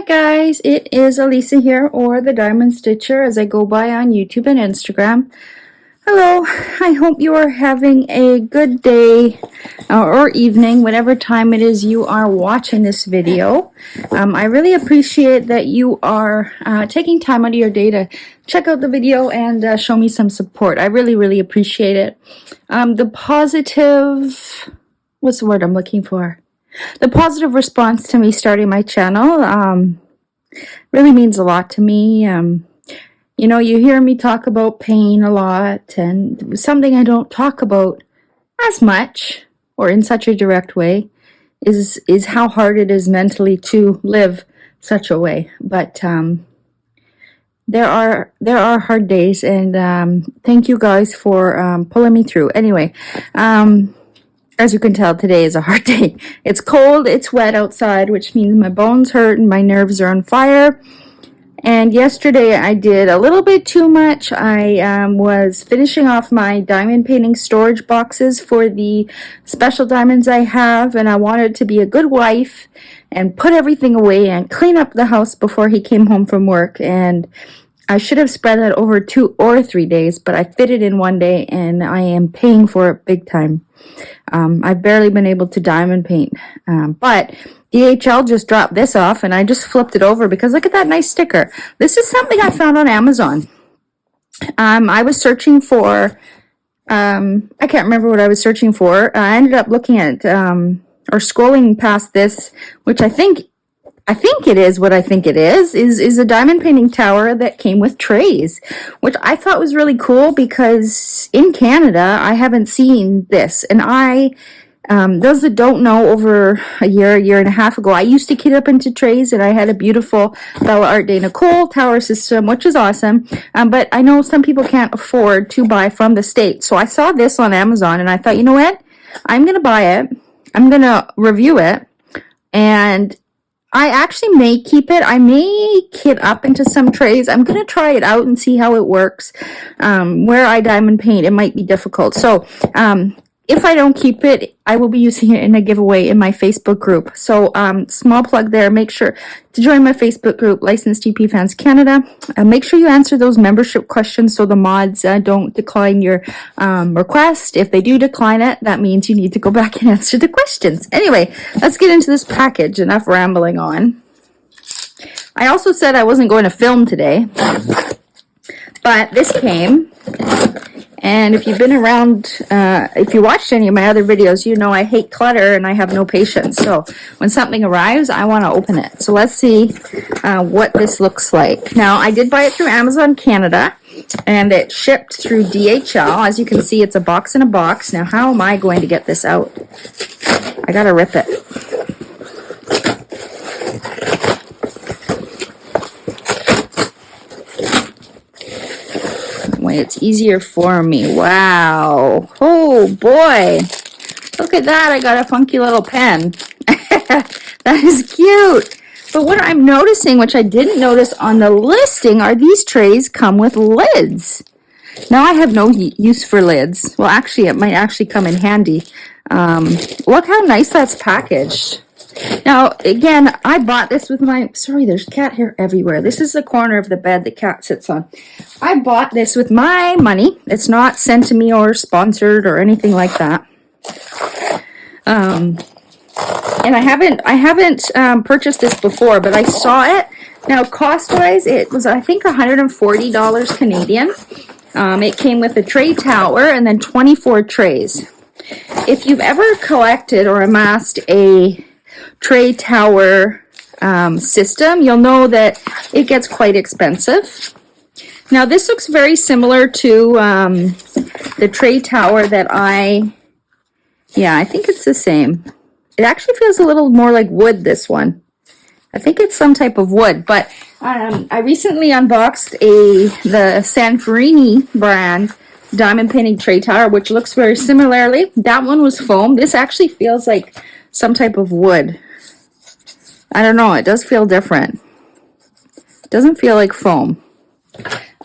Hi guys, it is Elisa here, or the Diamond Stitcher as I go by on YouTube and Instagram. Hello, I hope you are having a good day or evening, whatever time it is you are watching this video. I really appreciate that you are taking time out of your day to check out the video and show me some support. I really appreciate it. The positive, what's the word I'm looking for? The positive response to me starting my channel really means a lot to me. You know, you hear me talk about pain a lot, and something I don't talk about as much or in such a direct way is how hard it is mentally to live such a way. But there are hard days, and thank you guys for pulling me through. Anyway, as you can tell, today is a hard day. It's cold, it's wet outside, which means my bones hurt and my nerves are on fire. And yesterday I did a little bit too much. I was finishing off my diamond painting storage boxes for the special diamonds I have, and I wanted to be a good wife and put everything away and clean up the house before he came home from work. And I should have spread that over 2 or 3 days, but I fit it in one day, and I am paying for it big time. I've barely been able to diamond paint, but DHL just dropped this off, and I just flipped it over because look at that nice sticker. This is something I found on Amazon. I was searching for, I can't remember what I was searching for. I ended up looking at, or scrolling past this, which I think it is what I think it is a diamond painting tower that came with trays, which I thought was really cool because in Canada, I haven't seen this. And those that don't know, over a year and a half ago, I used to kit up into trays, and I had a beautiful Bella Art de Nicole tower system, which is awesome. But I know some people can't afford to buy from the States. So I saw this on Amazon, and I thought, you know what? I'm going to buy it. I'm going to review it. And I actually may keep it. I may kit up into some trays. I'm going to try it out and see how it works. Where I diamond paint, it might be difficult. So if I don't keep it, I will be using it in a giveaway in my Facebook group. So small plug there. Make sure to join my Facebook group, Licensed TP Fans Canada. Make sure you answer those membership questions so the mods don't decline your request. If they do decline it, that means you need to go back and answer the questions. Anyway, let's get into this package. Enough rambling on. I also said I wasn't going to film today, but this came. And if you've been around, if you watched any of my other videos, you know I hate clutter and I have no patience. So when something arrives, I want to open it. So let's see what this looks like. Now, I did buy it through Amazon Canada, and it shipped through DHL. As you can see, it's a box in a box. Now, how am I going to get this out? I got to rip it. It's easier for me. Wow. Oh boy. Look at that. I got a funky little pen. That is cute. But what I'm noticing, which I didn't notice on the listing, are these trays come with lids. Now I have no use for lids. Well, actually, it might actually come in handy. Look how nice that's packaged. Now, again, I bought this with my, sorry, there's cat hair everywhere. This is the corner of the bed the cat sits on. I bought this with my money. It's not sent to me or sponsored or anything like that. And I haven't purchased this before, but I saw it. Now, cost-wise, it was, I think, $140 Canadian. It came with a tray tower and then 24 trays. If you've ever collected or amassed a tray tower system, you'll know that it gets quite expensive. Now, this looks very similar to the tray tower that I think it's the same. It actually feels a little more like wood, this one. I think it's some type of wood, but I recently unboxed the Santorini brand diamond painting tray tower, which looks very similarly. That one was foam. This actually feels like some type of wood. I don't know. It does feel different. It doesn't feel like foam.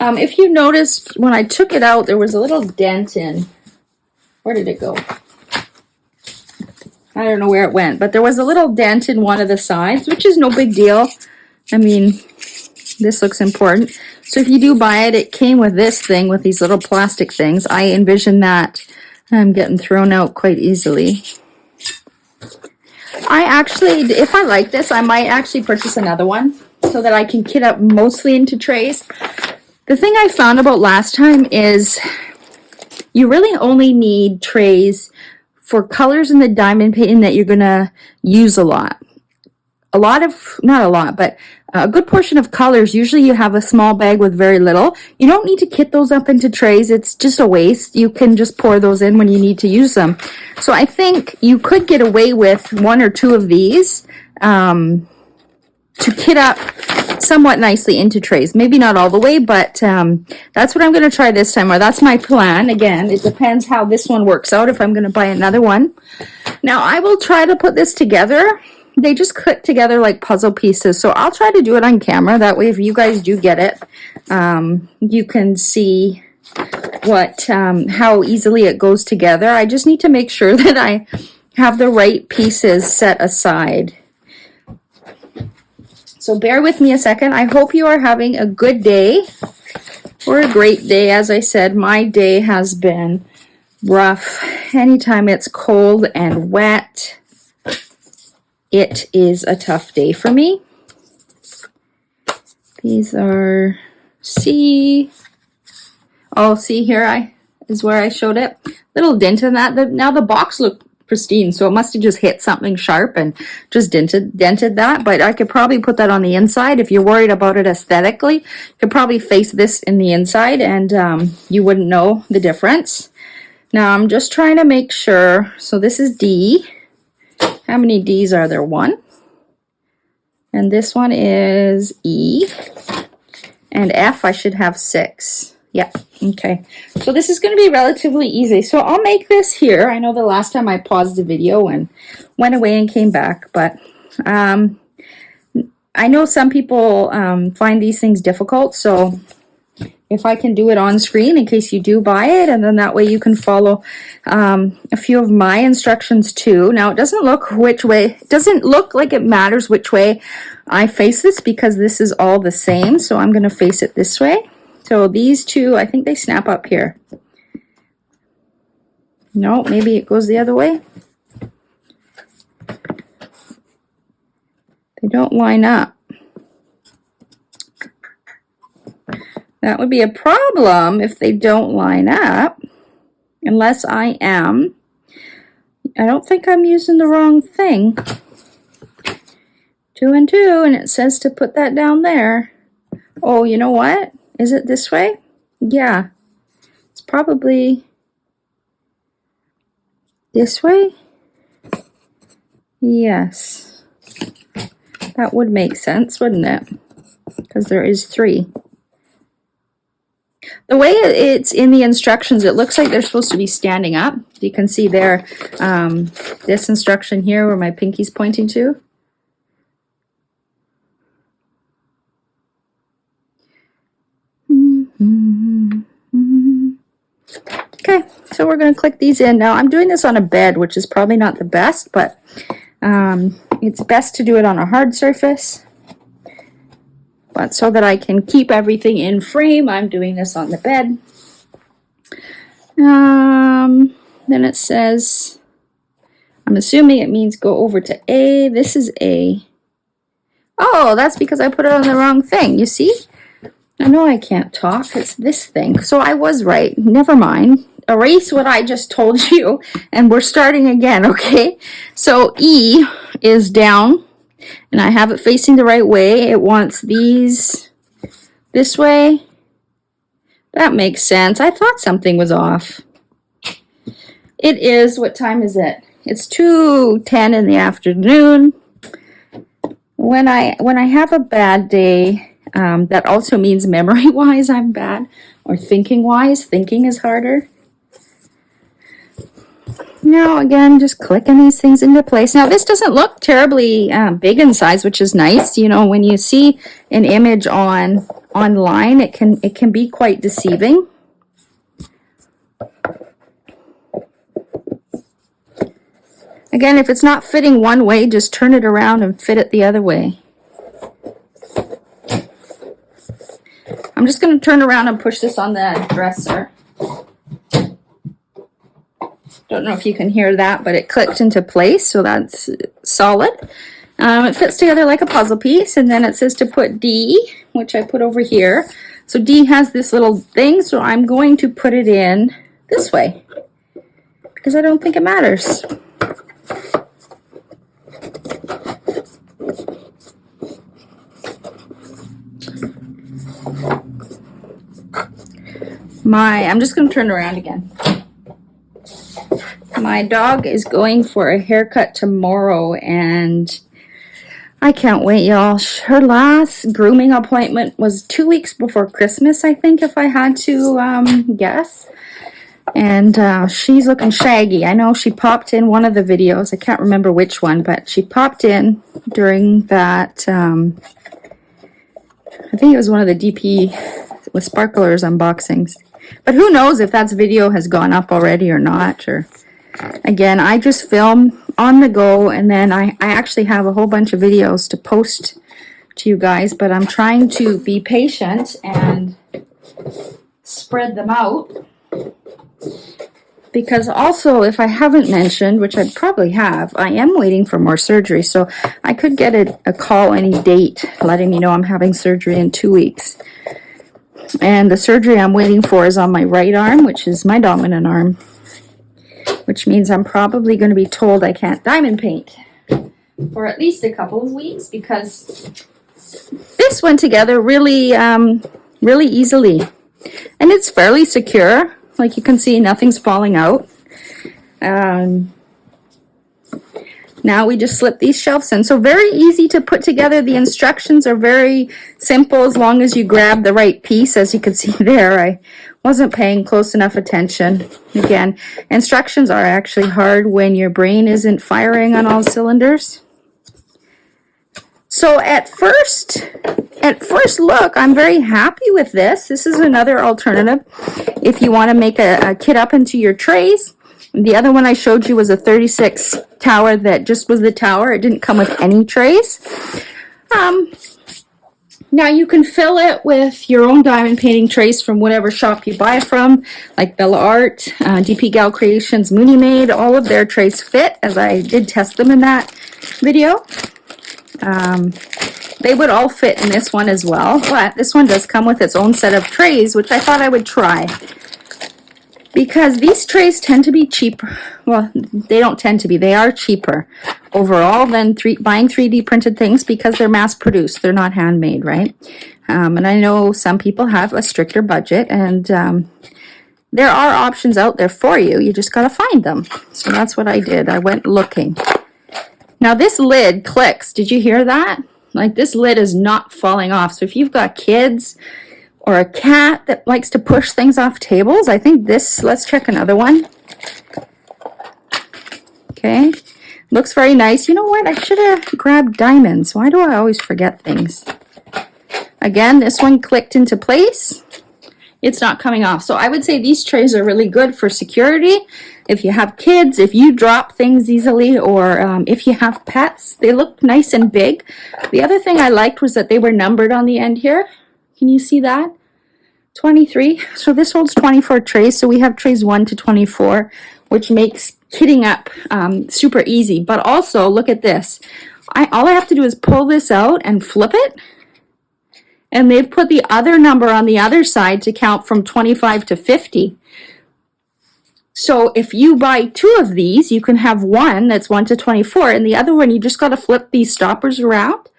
If you noticed, when I took it out, there was a little dent in. Where did it go? I don't know where it went, but there was a little dent in one of the sides, which is no big deal. I mean, this looks important. So if you do buy it, it came with this thing with these little plastic things. I envision that getting thrown out quite easily. I actually, if I like this, I might actually purchase another one so that I can kit up mostly into trays. The thing I found about last time is you really only need trays for colors in the diamond painting that you're going to use a lot. Not a lot, but a good portion of colors, usually you have a small bag with very little. You don't need to kit those up into trays. It's just a waste. You can just pour those in when you need to use them. So I think you could get away with one or two of these to kit up somewhat nicely into trays. Maybe not all the way, but that's what I'm going to try this time, or that's my plan. Again, it depends how this one works out, if I'm going to buy another one. Now, I will try to put this together. They just click together like puzzle pieces, so I'll try to do it on camera. That way, if you guys do get it, you can see how easily it goes together. I just need to make sure that I have the right pieces set aside. So bear with me a second. I hope you are having a good day or a great day. As I said, my day has been rough. Anytime it's cold and wet, it is a tough day for me. These are see here is where I showed it. Little dent in that. Now the box looked pristine, so it must have just hit something sharp and just dented that. But I could probably put that on the inside. If you're worried about it aesthetically, you could probably face this in the inside and you wouldn't know the difference. Now I'm just trying to make sure. So this is D. How many D's are there? 1. And this one is E. And F, I should have 6. Yeah, okay. So this is going to be relatively easy. So I'll make this here. I know the last time I paused the video and went away and came back, but I know some people find these things difficult, so if I can do it on screen in case you do buy it, and then that way you can follow a few of my instructions too. Now it doesn't look like it matters which way I face this because this is all the same, so I'm going to face it this way. So these two, I think they snap up here. No, maybe it goes the other way. They don't line up. That would be a problem if they don't line up, unless I don't think I'm using the wrong thing. 2 and 2, and it says to put that down there. Oh, you know what? Is it this way? Yeah. It's probably this way. Yes. That would make sense, wouldn't it? Because there is 3. The way it's in the instructions, it looks like they're supposed to be standing up. You can see there, this instruction here where my pinky's pointing to. Okay, so we're going to click these in. Now, I'm doing this on a bed, which is probably not the best, but it's best to do it on a hard surface. But so that I can keep everything in frame, I'm doing this on the bed. Then it says, I'm assuming it means go over to A. This is A. Oh, that's because I put it on the wrong thing. You see? I know I can't talk. It's this thing. So I was right. Never mind. Erase what I just told you, and we're starting again, okay? So E is down. And I have it facing the right way. It wants these this way. That makes sense. I thought something was off. It is, what time is it? It's 2:10 in the afternoon. When I have a bad day, that also means memory-wise I'm bad, or thinking-wise. Thinking is harder. Now, again, just clicking these things into place. Now, this doesn't look terribly big in size, which is nice. You know, when you see an image online, it can be quite deceiving. Again, if it's not fitting one way, just turn it around and fit it the other way. I'm just going to turn around and push this on the dresser. Don't know if you can hear that, but it clicked into place, so that's solid. It fits together like a puzzle piece, and then it says to put D, which I put over here. So D has this little thing, so I'm going to put it in this way because I don't think it matters. I'm just going to turn around again. My dog is going for a haircut tomorrow, and I can't wait, y'all. Her last grooming appointment was 2 weeks before Christmas, I think, if I had to guess. And she's looking shaggy. I know she popped in one of the videos. I can't remember which one, but she popped in during that. I think it was one of the DP with sparklers unboxings. But who knows if that video has gone up already or not. Or again, I just film on the go, and then I actually have a whole bunch of videos to post to you guys, but I'm trying to be patient and spread them out. Because also, if I haven't mentioned, which I probably have, I am waiting for more surgery, so I could get a call any date letting me know I'm having surgery in 2 weeks. And the surgery I'm waiting for is on my right arm, which is my dominant arm, which means I'm probably going to be told I can't diamond paint for at least a couple of weeks, because this went together really, really easily. And it's fairly secure. Like you can see, nothing's falling out. Now we just slip these shelves in. So very easy to put together. The instructions are very simple as long as you grab the right piece. As you can see there, I wasn't paying close enough attention. Again, instructions are actually hard when your brain isn't firing on all cylinders. So at first look, I'm very happy with this. This is another alternative if you want to make a kit up into your trays. The other one I showed you was a 36 tower that just was the tower. It didn't come with any trays. Now you can fill it with your own diamond painting trays from whatever shop you buy from, like Bella Art, DP Gal Creations, Munimade. All of their trays fit, as I did test them in that video. They would all fit in this one as well, but this one does come with its own set of trays, which I thought I would try. Because these trays tend to be cheaper. Well, they don't tend to be. They are cheaper overall than buying 3D printed things, because they're mass produced. They're not handmade, right? And I know some people have a stricter budget, and there are options out there for you. You just got to find them. So that's what I did. I went looking. Now this lid clicks. Did you hear that? Like, this lid is not falling off. So if you've got kids or a cat that likes to push things off tables, I think this, let's check another one. Okay, looks very nice. You know what? I should have grabbed diamonds. Why do I always forget things? Again, this one clicked into place. It's not coming off. So I would say these trays are really good for security. If you have kids, if you drop things easily, or if you have pets, they look nice and big. The other thing I liked was that they were numbered on the end here. Can you see that? 23. So this holds 24 trays. So we have trays 1 to 24, which makes kitting up super easy. But also, look at this. All I have to do is pull this out and flip it. And they've put the other number on the other side to count from 25 to 50. So if you buy 2 of these, you can have one that's 1 to 24, and the other one, you just got to flip these stoppers around,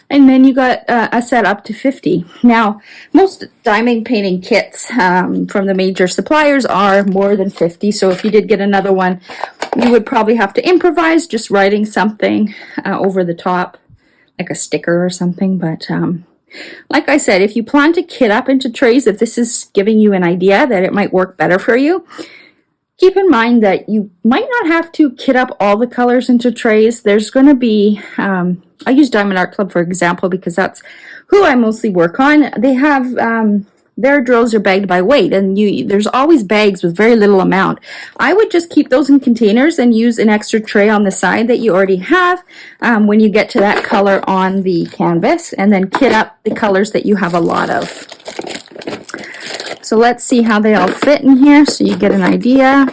and then you got a set up to 50. Now, most diamond painting kits from the major suppliers are more than 50, so if you did get another one, you would probably have to improvise, just writing something over the top, like a sticker or something. But like I said, if you plan to kit up into trays, if this is giving you an idea that it might work better for you, keep in mind that you might not have to kit up all the colors into trays. There's going to be, I use Diamond Art Club for example, because that's who I mostly work on. They have, their drills are bagged by weight, and there's always bags with very little amount. I would just keep those in containers and use an extra tray on the side that you already have when you get to that color on the canvas, and then kit up the colors that you have a lot of. So let's see how they all fit in here so you get an idea.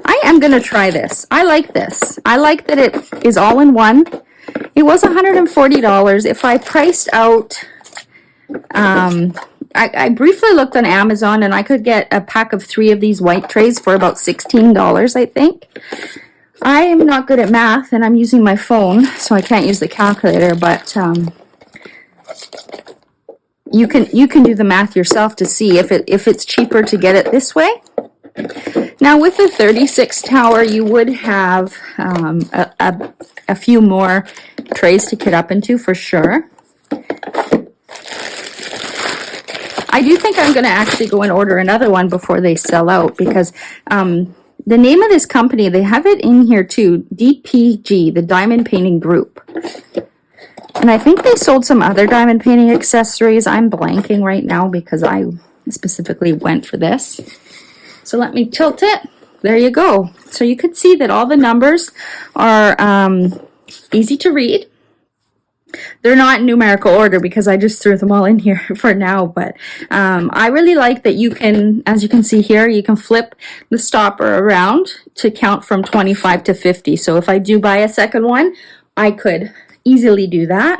I am going to try this. I like this. I like that it is all in one. It was $140. If I priced out, I briefly looked on Amazon and I could get a pack of 3 of these white trays for about $16, I think. I am not good at math and I'm using my phone, so I can't use the calculator, but you can do the math yourself to see if it's cheaper to get it this way. Now with the 36 tower, you would have a few more trays to get up into for sure. I do think I'm going to actually go and order another one before they sell out, because the name of this company, they have it in here too, DPG, the Diamond Painting Group. And I think they sold some other diamond painting accessories. I'm blanking right now because I specifically went for this. So let me tilt it. There you go. So you could see that all the numbers are easy to read. They're not in numerical order because I just threw them all in here for now, but I really like that you can, as you can see here, you can flip the stopper around to count from 25 to 50. So if I do buy a second one, I could easily do that.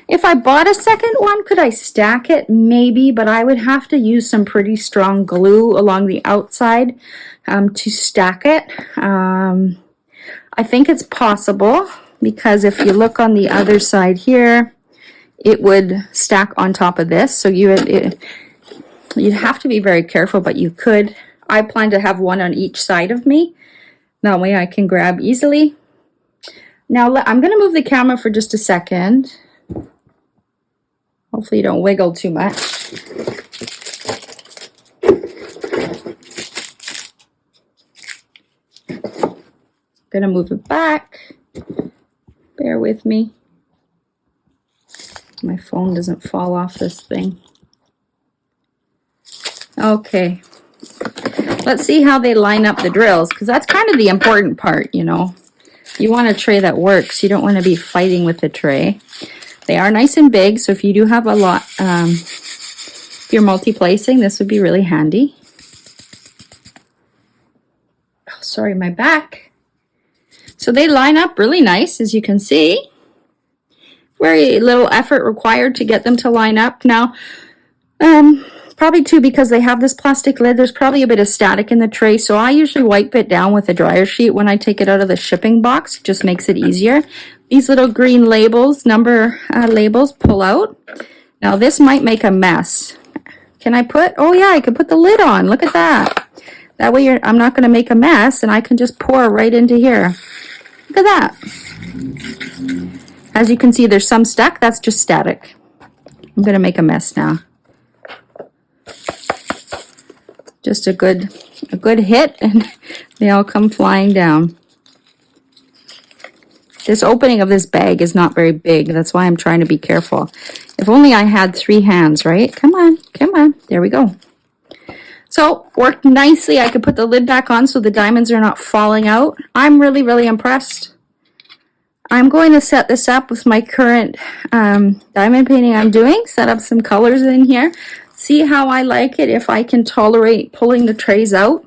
If I bought a second one, could I stack it? Maybe, but I would have to use some pretty strong glue along the outside to stack it. I think it's possible, because if you look on the other side here, it would stack on top of this. So you'd have to be very careful, but you could. I plan to have one on each side of me. That way I can grab easily. Now I'm going to move the camera for just a second. Hopefully you don't wiggle too much. Going to move it back. Bear with me. My phone doesn't fall off this thing. Okay. Let's see how they line up the drills, because that's kind of the important part, you know. You want a tray that works. You don't want to be fighting with the tray. They are nice and big, so if you do have a lot, if you're multi-placing, this would be really handy. Oh, sorry, my back. So they line up really nice, as you can see. Very little effort required to get them to line up. Now, probably too, because they have this plastic lid, there's probably a bit of static in the tray. So I usually wipe it down with a dryer sheet when I take it out of the shipping box. It just makes it easier. These little green labels, number labels, pull out. Now this might make a mess. Can I put, oh yeah, I can put the lid on. Look at that. That way I'm not going to make a mess, and I can just pour right into here. Look at that. As you can see, there's some stuck. That's just static. I'm going to make a mess now. Just a good hit, and they all come flying down. This opening of this bag is not very big. That's why I'm trying to be careful. If only I had 3 hands, right? Come on, come on. There we go. So, worked nicely. I could put the lid back on so the diamonds are not falling out. I'm really, really impressed. I'm going to set this up with my current diamond painting I'm doing. Set up some colors in here. See how I like it, if I can tolerate pulling the trays out.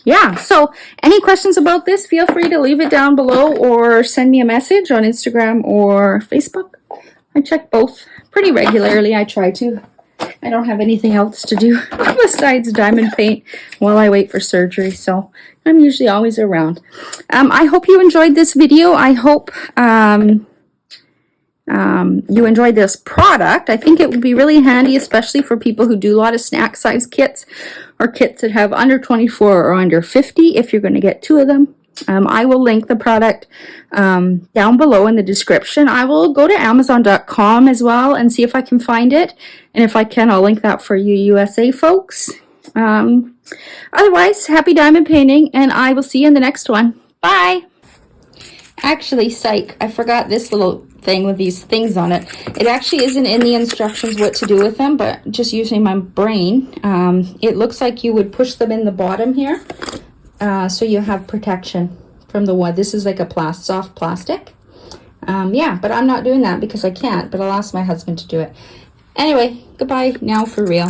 Yeah, so any questions about this, feel free to leave it down below or send me a message on Instagram or Facebook. I check both pretty regularly. I try to. I don't have anything else to do besides diamond paint while I wait for surgery, so I'm usually always around. I hope you enjoyed this video. I hope you enjoyed this product. I think it would be really handy, especially for people who do a lot of snack size kits, or kits that have under 24 or under 50, if you're going to get 2 of them. I will link the product down below in the description. I will go to Amazon.com as well and see if I can find it. And if I can, I'll link that for you USA folks. Otherwise, happy diamond painting, and I will see you in the next one. Bye! Actually, psych, I forgot this little thing with these things on it. It actually isn't in the instructions what to do with them, but just using my brain, it looks like you would push them in the bottom here. So you have protection from the wood. This is like a soft plastic. Yeah, but I'm not doing that because I can't, but I'll ask my husband to do it. Anyway, goodbye now for real.